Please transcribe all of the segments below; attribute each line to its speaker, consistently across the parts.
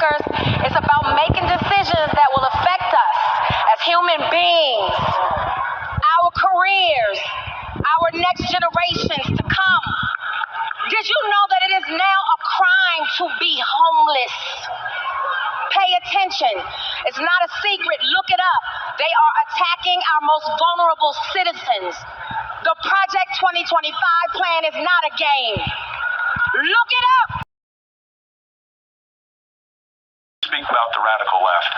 Speaker 1: lawmakers. It's about making decisions that will affect us as human beings, our careers, our next generations to come. Did you know that it is now a crime to be homeless? Pay attention. It's not a secret. Look it up. They are attacking our most vulnerable citizens. The Project 2025 plan is not a game. Look it up.
Speaker 2: Speak about the radical left.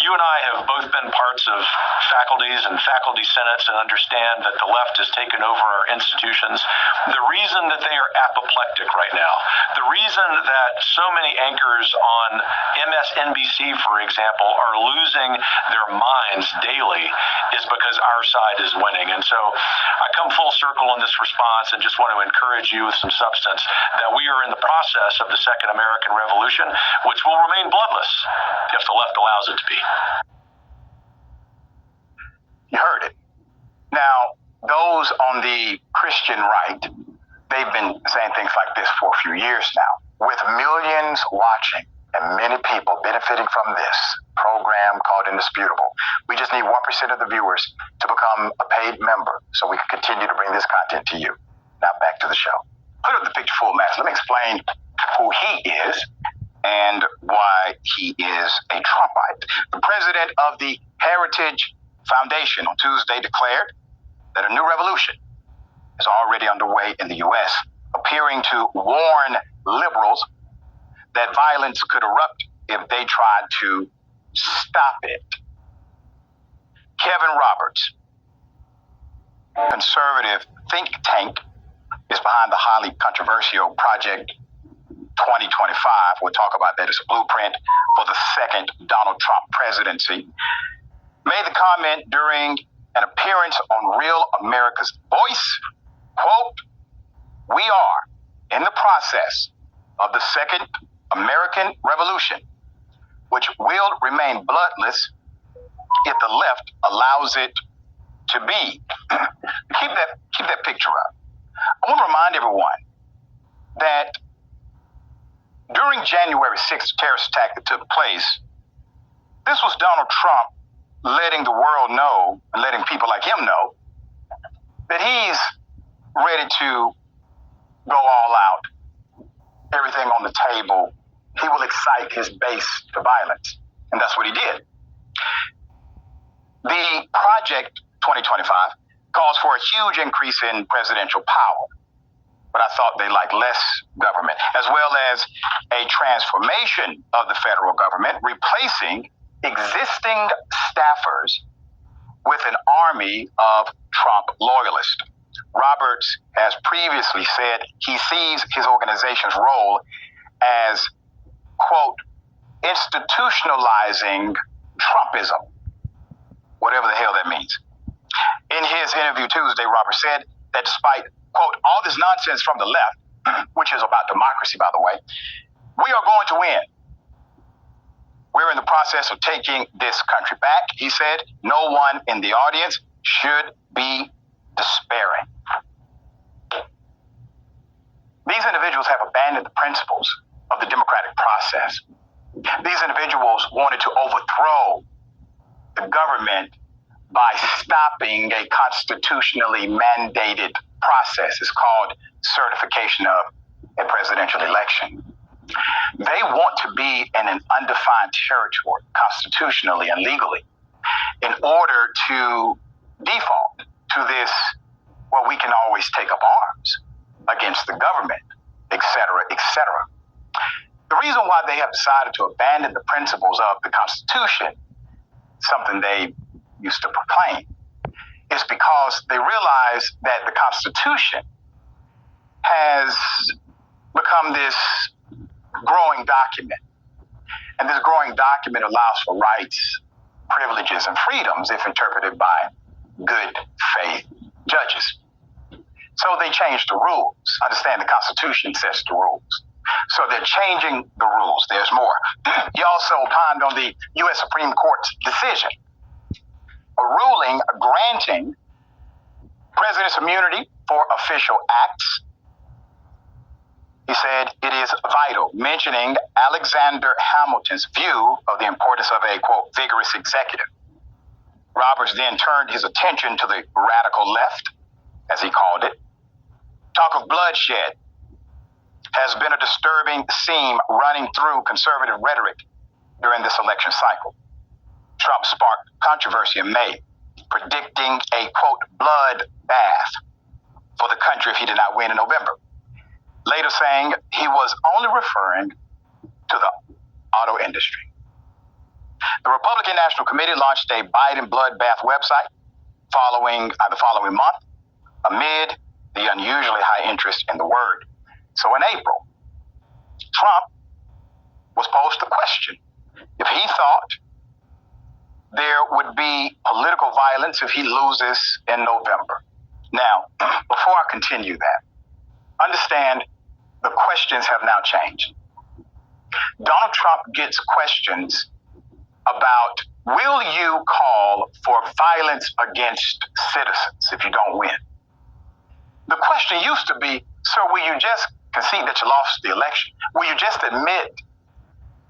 Speaker 2: You and I have both been parts of faculties and faculty senates and understand that the left has taken over our institutions. The reason that they are apoplectic right now, the reason that so many anchors on MSNBC, for example, are losing their minds daily is because our side is winning. And so I come full circle in this response and just want to encourage you with some substance that we are in the process of the Second American Revolution, which will remain bloodless if the left allows it to be.
Speaker 3: You heard it. Now, those on the Christian right, they've been saying things like this for a few years now. With millions watching and many people benefiting from this program called Indisputable, we just need 1% of the viewers to become a paid member so we can continue to bring this content to you. Now back to the show. Put up the picture full mask. Let me explain who he is and why he is a Trumpite. The president of the Heritage Foundation on Tuesday declared that a new revolution is already underway in the U.S., appearing to warn liberals that violence could erupt if they tried to stop it. Kevin Roberts, conservative think tank, is behind the highly controversial Project 2025. We'll talk about that. It's a blueprint for the second Donald Trump presidency. Made the comment during an appearance on Real America's Voice, quote, "We are in the process of the second American Revolution, which will remain bloodless if the left allows it to be." Keep that picture up. I want to remind everyone that during January 6th, terrorist attack that took place, this was Donald Trump letting the world know, and letting people like him know, that he's ready to go all out, everything on the table. He will excite his base to violence, and that's what he did. The Project 2025 calls for a huge increase in presidential power, but I thought they liked less government, as well as a transformation of the federal government, replacing existing staffers with an army of Trump loyalists. Roberts has previously said he sees his organization's role as, quote, institutionalizing Trumpism, whatever the hell that means. In his interview Tuesday, Roberts said that despite, quote, all this nonsense from the left, which is about democracy, by the way, we are going to win. We're in the process of taking this country back. He said no one in the audience should be despairing. These individuals have abandoned the principles of the democratic process. These individuals wanted to overthrow the government by stopping a constitutionally mandated process. It's called certification of a presidential election. They want to be in an undefined territory constitutionally and legally in order to default to this, well, we can always take up arms against the government, et cetera, et cetera. The reason why they have decided to abandon the principles of the Constitution, something they used to proclaim, is because they realize that the Constitution has become this growing document. And this growing document allows for rights, privileges, and freedoms if interpreted by good faith judges. So they changed the rules. Understand the Constitution sets the rules. So they're changing the rules. There's more. He also opined on the U.S. Supreme Court's decision, a ruling granting president's immunity for official acts He said it is vital, mentioning Alexander Hamilton's view of the importance of a, quote, vigorous executive. Roberts then turned his attention to the radical left, as he called it. Talk of bloodshed has been a disturbing theme running through conservative rhetoric during this election cycle. Trump sparked controversy in May, predicting a, quote, bloodbath for the country if he did not win in November. Later saying he was only referring to the auto industry. The Republican National Committee launched a Biden bloodbath website the following month amid the unusually high interest in the word. So in April, Trump was posed the question if he thought there would be political violence if he loses in November. Now, before I continue that, understand the questions have now changed. Donald Trump gets questions about, will you call for violence against citizens if you don't win? The question used to be, sir, will you just concede that you lost the election? Will you just admit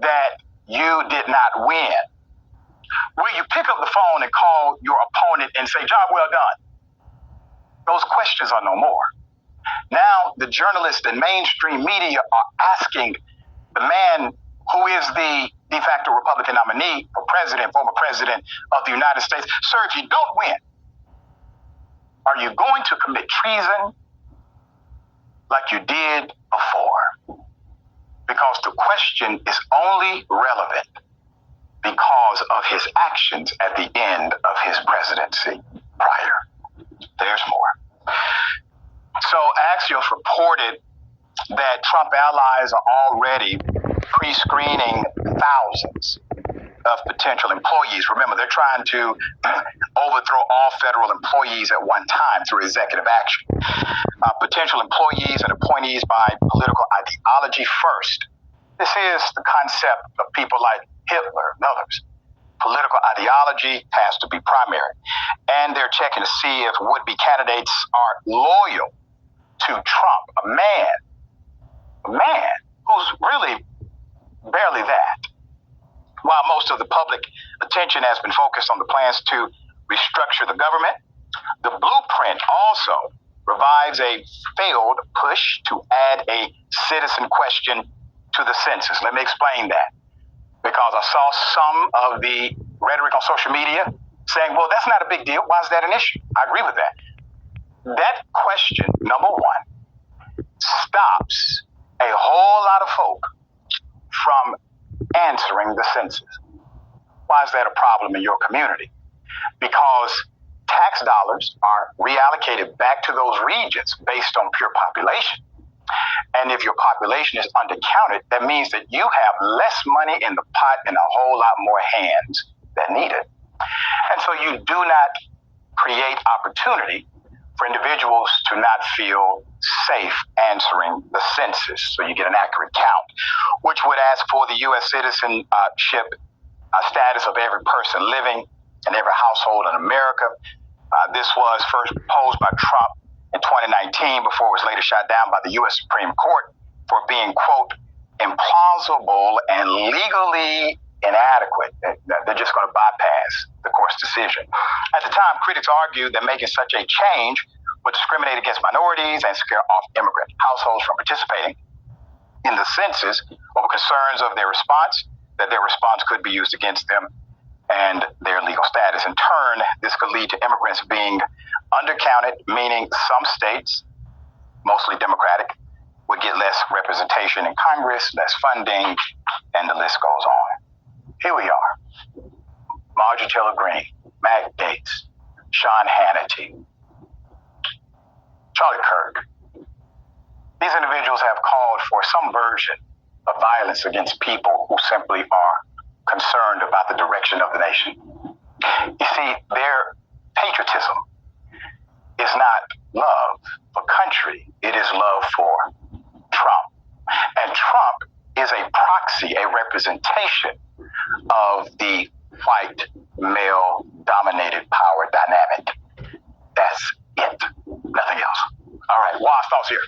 Speaker 3: that you did not win? Will you pick up the phone and call your opponent and say, job well done? Those questions are no more. Now the journalists and mainstream media are asking the man who is the de facto Republican nominee for president, former president of the United States, sir, if you don't win, are you going to commit treason like you did before? Because the question is only relevant because of his actions at the end of his presidency prior. There's more. So Axios reported that Trump allies are already pre-screening thousands of potential employees. Remember, they're trying to overthrow all federal employees at one time through executive action. Potential employees and appointees by political ideology first. This is the concept of people like Hitler and others. Political ideology has to be primary. And they're checking to see if would-be candidates are loyal to Trump, a man who's really barely that. While most of the public attention has been focused on the plans to restructure the government, the blueprint also revives a failed push to add a citizen question to the census. Let me explain that. Because I saw some of the rhetoric on social media saying, well, that's not a big deal. Why is that an issue? I agree with that. That question, number one, stops a whole lot of folk from answering the census. Why is that a problem in your community? Because tax dollars are reallocated back to those regions based on pure population. And if your population is undercounted, that means that you have less money in the pot and a whole lot more hands than needed. And so you do not create opportunity for individuals to not feel safe answering the census, so you get an accurate count, which would ask for the U.S. citizenship status of every person living in every household in America. This was first proposed by Trump in 2019 before it was later shot down by the U.S. Supreme Court for being, quote, implausible and legally inadequate. They're just going to bypass the court's decision. At the time, critics argued that making such a change would discriminate against minorities and scare off immigrant households from participating in the census over concerns of their response, that their response could be used against them and their legal status. In turn, this could lead to immigrants being undercounted, meaning some states, mostly Democratic, would get less representation in Congress, less funding, and the list goes on. Here we are. Marjorie Taylor Greene, Matt Gaetz, Sean Hannity, Charlie Kirk. These individuals have called for some version of violence against people who simply are concerned about the direction of the nation. You see, their patriotism is not love for country, it is love for Trump. And Trump is a proxy, a representation of the white, male-dominated power dynamic. That's it. Nothing else. All right, Waz, thoughts here.